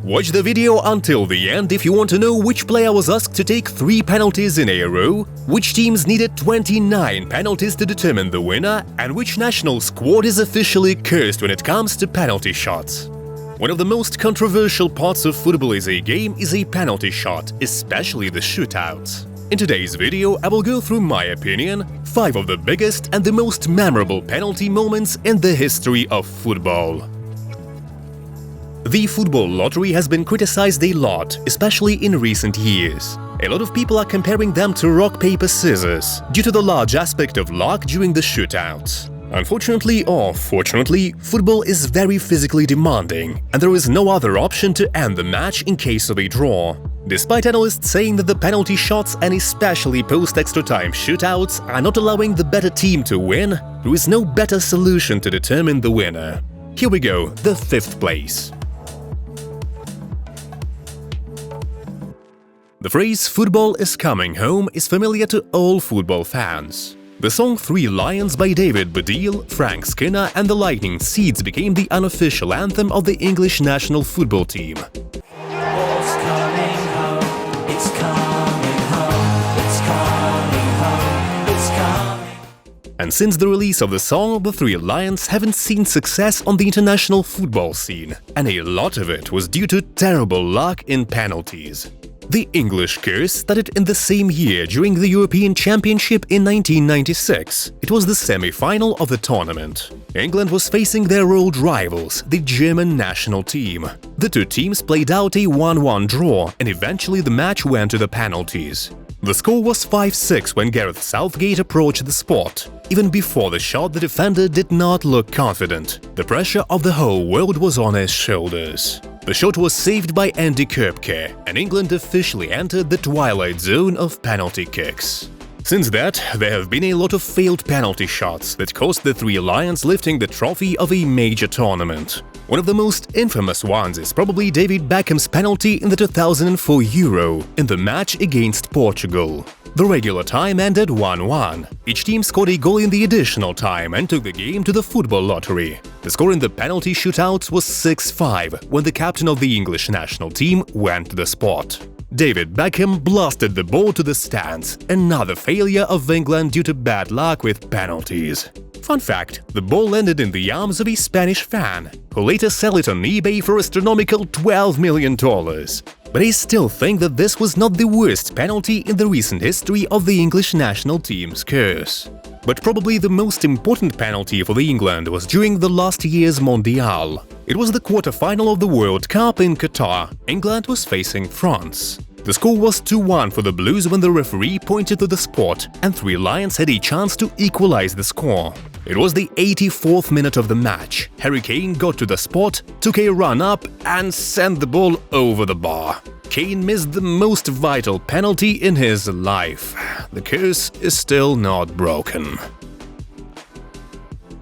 Watch the video until the end if you want to know which player was asked to take 3 penalties in a row, which teams needed 29 penalties to determine the winner, and which national squad is officially cursed when it comes to penalty shots. One of the most controversial parts of football as a game is a penalty shot, especially the shootouts. In today's video, I will go through my opinion, 5 of the biggest and the most memorable penalty moments in the history of football. The football lottery has been criticized a lot, especially in recent years. A lot of people are comparing them to rock, paper, scissors, due to the large aspect of luck during the shootouts. Unfortunately or fortunately, football is very physically demanding, and there is no other option to end the match in case of a draw. Despite analysts saying that the penalty shots and especially post-extra time shootouts are not allowing the better team to win, there is no better solution to determine the winner. Here we go, the 5th place. The phrase "football is coming home" is familiar to all football fans. The song "Three Lions" by David Baddiel, Frank Skinner and the Lightning Seeds became the unofficial anthem of the English national football team. And since the release of the song, the Three Lions haven't seen success on the international football scene, and a lot of it was due to terrible luck in penalties. The English curse started in the same year during the European Championship in 1996. It was the semi-final of the tournament. England was facing their old rivals, the German national team. The two teams played out a 1-1 draw, and eventually the match went to the penalties. The score was 5-6 when Gareth Southgate approached the spot. Even before the shot, the defender did not look confident. The pressure of the whole world was on his shoulders. The shot was saved by Andy Koepke, and England officially entered the twilight zone of penalty kicks. Since that, there have been a lot of failed penalty shots that cost the Three Lions lifting the trophy of a major tournament. One of the most infamous ones is probably David Beckham's penalty in the 2004 Euro, in the match against Portugal. The regular time ended 1-1. Each team scored a goal in the additional time and took the game to the football lottery. The score in the penalty shootouts was 6-5 when the captain of the English national team went to the spot. David Beckham blasted the ball to the stands, another failure of England due to bad luck with penalties. Fun fact, the ball landed in the arms of a Spanish fan, who later sold it on eBay for astronomical $12 million. But I still think that this was not the worst penalty in the recent history of the English national team's curse. But probably the most important penalty for the England was during the last year's Mondial. It was the quarter-final of the World Cup in Qatar. England was facing France. The score was 2-1 for the Blues when the referee pointed to the spot, and Three Lions had a chance to equalize the score. It was the 84th minute of the match. Harry Kane got to the spot, took a run up and sent the ball over the bar. Kane missed the most vital penalty in his life. The curse is still not broken.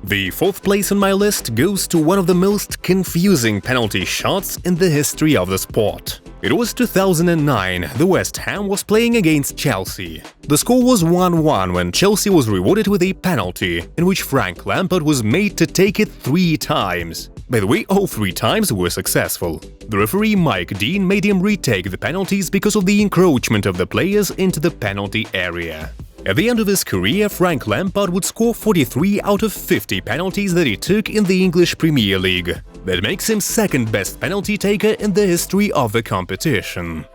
The 4th place on my list goes to one of the most confusing penalty shots in the history of the sport. It was 2009, the West Ham was playing against Chelsea. The score was 1-1 when Chelsea was rewarded with a penalty, in which Frank Lampard was made to take it 3 times. By the way, all 3 times were successful. The referee Mike Dean made him retake the penalties because of the encroachment of the players into the penalty area. At the end of his career, Frank Lampard would score 43 out of 50 penalties that he took in the English Premier League. That makes him 2nd best penalty taker in the history of the competition.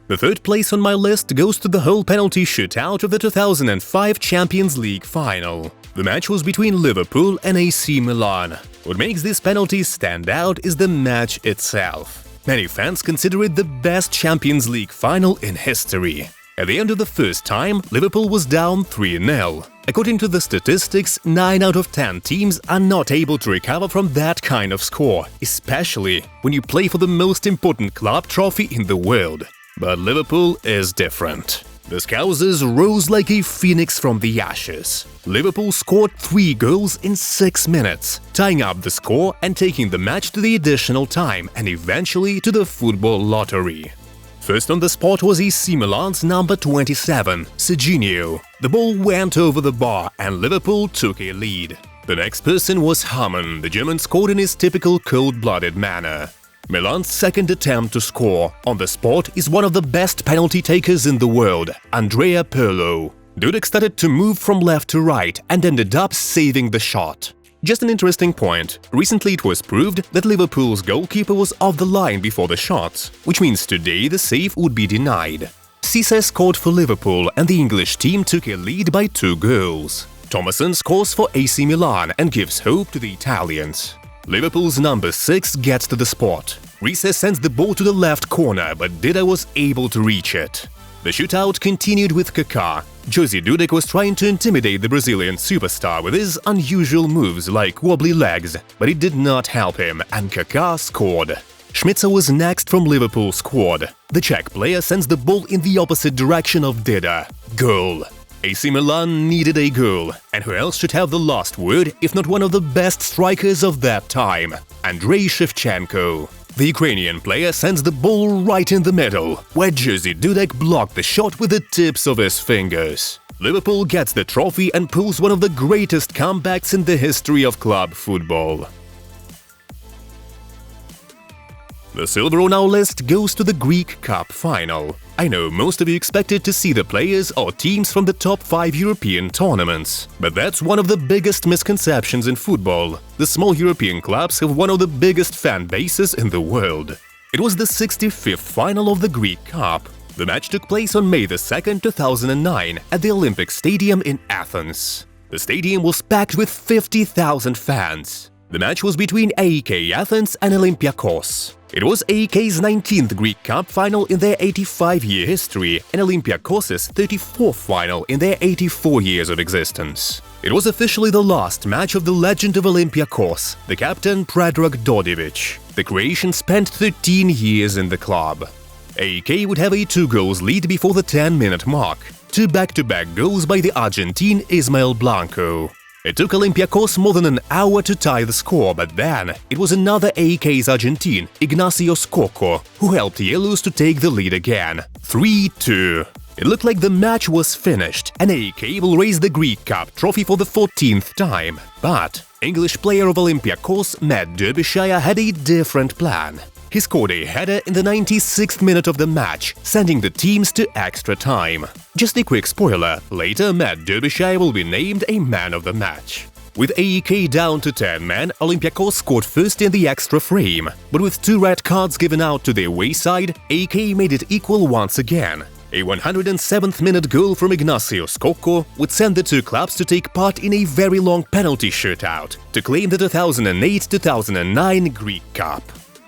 The 3rd place on my list goes to the whole penalty shootout of the 2005 Champions League final. The match was between Liverpool and AC Milan. What makes this penalty stand out is the match itself. Many fans consider it the best Champions League final in history. At the end of the first time, Liverpool was down 3-0. According to the statistics, 9 out of 10 teams are not able to recover from that kind of score, especially when you play for the most important club trophy in the world. But Liverpool is different. The Scousers rose like a phoenix from the ashes. Liverpool scored 3 goals in 6 minutes, tying up the score and taking the match to the additional time and eventually to the football lottery. First on the spot was AC Milan's number 27, Zidane. The ball went over the bar and Liverpool took a lead. The next person was Hamann. The German scored in his typical cold-blooded manner. Milan's second attempt to score on the spot is one of the best penalty takers in the world, Andrea Pirlo. Dudek started to move from left to right and ended up saving the shot. Just an interesting point, recently it was proved that Liverpool's goalkeeper was off the line before the shot, which means today the save would be denied. Cisse scored for Liverpool and the English team took a lead by 2 goals. Thomason scores for AC Milan and gives hope to the Italians. Liverpool's number 6 gets to the spot. Riise sends the ball to the left corner, but Dida was able to reach it. The shootout continued with Kaká. Jose Dudek was trying to intimidate the Brazilian superstar with his unusual moves like wobbly legs, but it did not help him, and Kaká scored. Schmitzer was next from Liverpool's squad. The Czech player sends the ball in the opposite direction of Dida. Goal! AC Milan needed a goal, and who else should have the last word if not one of the best strikers of that time, Andrei Shevchenko. The Ukrainian player sends the ball right in the middle, where Jose Dudek blocked the shot with the tips of his fingers. Liverpool gets the trophy and pulls one of the greatest comebacks in the history of club football. The silver on our list goes to the Greek Cup final. I know most of you expected to see the players or teams from the top 5 European tournaments, but that's one of the biggest misconceptions in football. The small European clubs have one of the biggest fan bases in the world. It was the 65th final of the Greek Cup. The match took place on May 2, 2009 at the Olympic Stadium in Athens. The stadium was packed with 50,000 fans. The match was between AEK Athens and Olympiakos. It was AEK's 19th Greek Cup final in their 85-year history and Olympiakos' 34th final in their 84 years of existence. It was officially the last match of the legend of Olympiakos, the captain Predrag Dodivic. The Croatian spent 13 years in the club. AEK would have a 2-goal lead before the 10-minute mark. 2 back-to-back goals by the Argentine Ismael Blanco. It took Olympiakos more than an hour to tie the score, but then it was another AEK's Argentine, Ignacio Scocco, who helped Yellows to take the lead again, 3-2. It looked like the match was finished, and AEK will raise the Greek Cup trophy for the 14th time. But English player of Olympiakos, Matt Derbyshire, had a different plan. He scored a header in the 96th minute of the match, sending the teams to extra time. Just a quick spoiler, later Matt Derbyshire will be named a man of the match. With AEK down to 10 men, Olympiakos scored first in the extra frame, but with 2 red cards given out to the away side, AEK made it equal once again. A 107th minute goal from Ignacio Scocco would send the 2 clubs to take part in a very long penalty shootout to claim the 2008-2009 Greek Cup.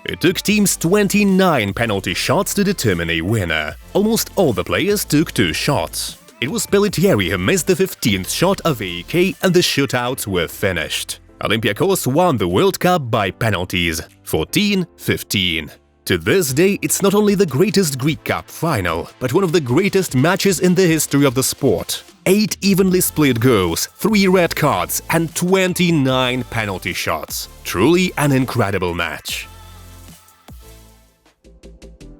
It took teams 29 penalty shots to determine a winner. Almost all the players took 2 shots. It was Pelletieri who missed the 15th shot of AEK and the shootouts were finished. Olympiakos won the World Cup by penalties, 14-15. To this day, it's not only the greatest Greek Cup final, but one of the greatest matches in the history of the sport. 8 evenly split goals, 3 red cards and 29 penalty shots. Truly an incredible match.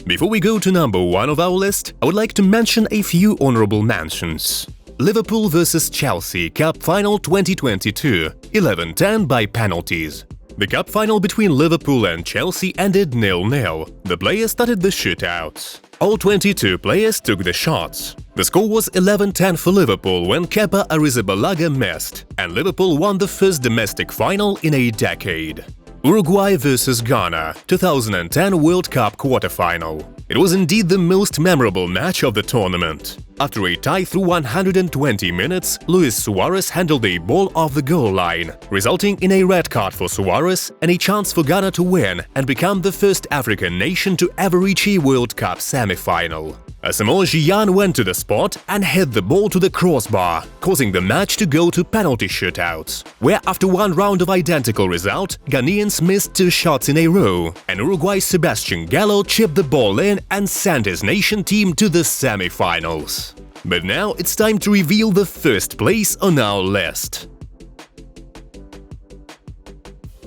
Before we go to number 1 of our list, I would like to mention a few honorable mentions. Liverpool vs Chelsea Cup Final 2022, 11-10 by penalties. The cup final between Liverpool and Chelsea ended 0-0. The players started the shootouts. All 22 players took the shots. The score was 11-10 for Liverpool when Kepa Arrizabalaga missed, and Liverpool won the first domestic final in a decade. Uruguay vs Ghana, 2010 World Cup quarterfinal. It was indeed the most memorable match of the tournament. After a tie through 120 minutes, Luis Suarez handled a ball off the goal line, resulting in a red card for Suarez and a chance for Ghana to win and become the first African nation to ever reach a World Cup semi-final. Asamoah Gyan went to the spot and hit the ball to the crossbar, causing the match to go to penalty shootouts, where after 1 round of identical result, Ghanaians missed 2 shots in a row, and Uruguay's Sebastian Gallo chipped the ball in and sent his nation team to the semi-finals. But now it's time to reveal the first place on our list.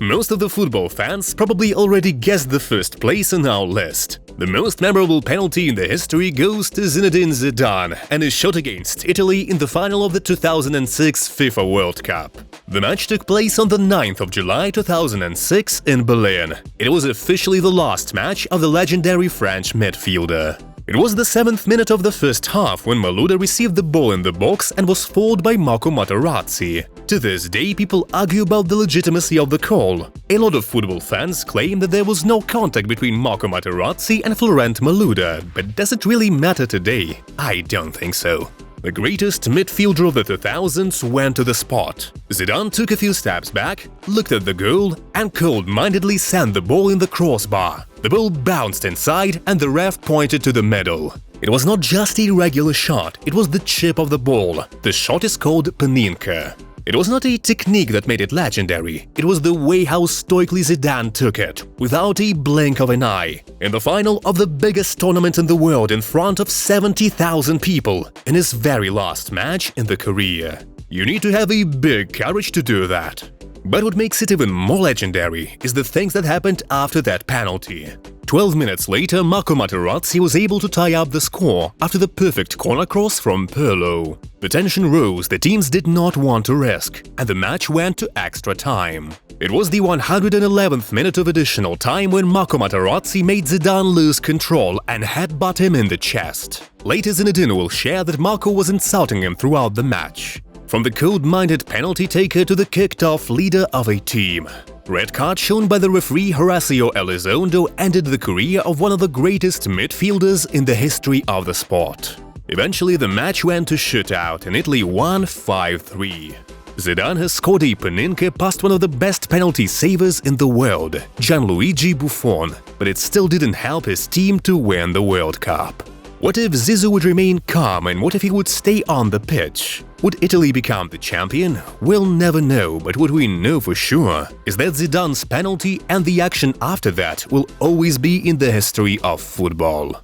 Most of the football fans probably already guessed the first place on our list. The most memorable penalty in the history goes to Zinedine Zidane and his shot against Italy in the final of the 2006 FIFA World Cup. The match took place on the 9th of July 2006 in Berlin. It was officially the last match of the legendary French midfielder. It was the 7th minute of the first half when Malouda received the ball in the box and was fouled by Marco Materazzi. To this day, people argue about the legitimacy of the call. A lot of football fans claim that there was no contact between Marco Materazzi and Florent Malouda, but does it really matter today? I don't think so. The greatest midfielder of the 2000s went to the spot. Zidane took a few steps back, looked at the goal, and cold-mindedly sent the ball in the crossbar. The ball bounced inside and the ref pointed to the middle. It was not just a regular shot, it was the chip of the ball. The shot is called penalty. It was not a technique that made it legendary, it was the way how stoically Zidane took it, without a blink of an eye, in the final of the biggest tournament in the world in front of 70,000 people, in his very last match in the career. You need to have a big courage to do that. But what makes it even more legendary is the things that happened after that penalty. 12 minutes later, Marco Materazzi was able to tie up the score after the perfect corner cross from Pirlo. The tension rose, the teams did not want to risk, and the match went to extra time. It was the 111th minute of additional time when Marco Materazzi made Zidane lose control and headbutt him in the chest. Later, Zinedine will share that Marco was insulting him throughout the match. From the cold-minded penalty taker to the kicked-off leader of a team. Red card shown by the referee Horacio Elizondo ended the career of one of the greatest midfielders in the history of the sport. Eventually, the match went to shootout and Italy won 5-3. Zidane has scored a penalty past one of the best penalty savers in the world, Gianluigi Buffon, but it still didn't help his team to win the World Cup. What if Zizou would remain calm and what if he would stay on the pitch? Would Italy become the champion? We'll never know, but what we know for sure is that Zidane's penalty and the action after that will always be in the history of football.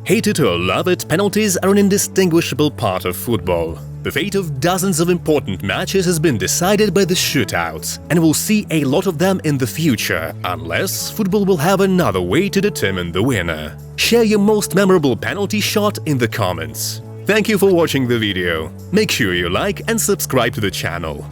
Hate it or love it, penalties are an indistinguishable part of football. The fate of dozens of important matches has been decided by the shootouts, and we'll see a lot of them in the future, unless football will have another way to determine the winner. Share your most memorable penalty shot in the comments. Thank you for watching the video. Make sure you like and subscribe to the channel.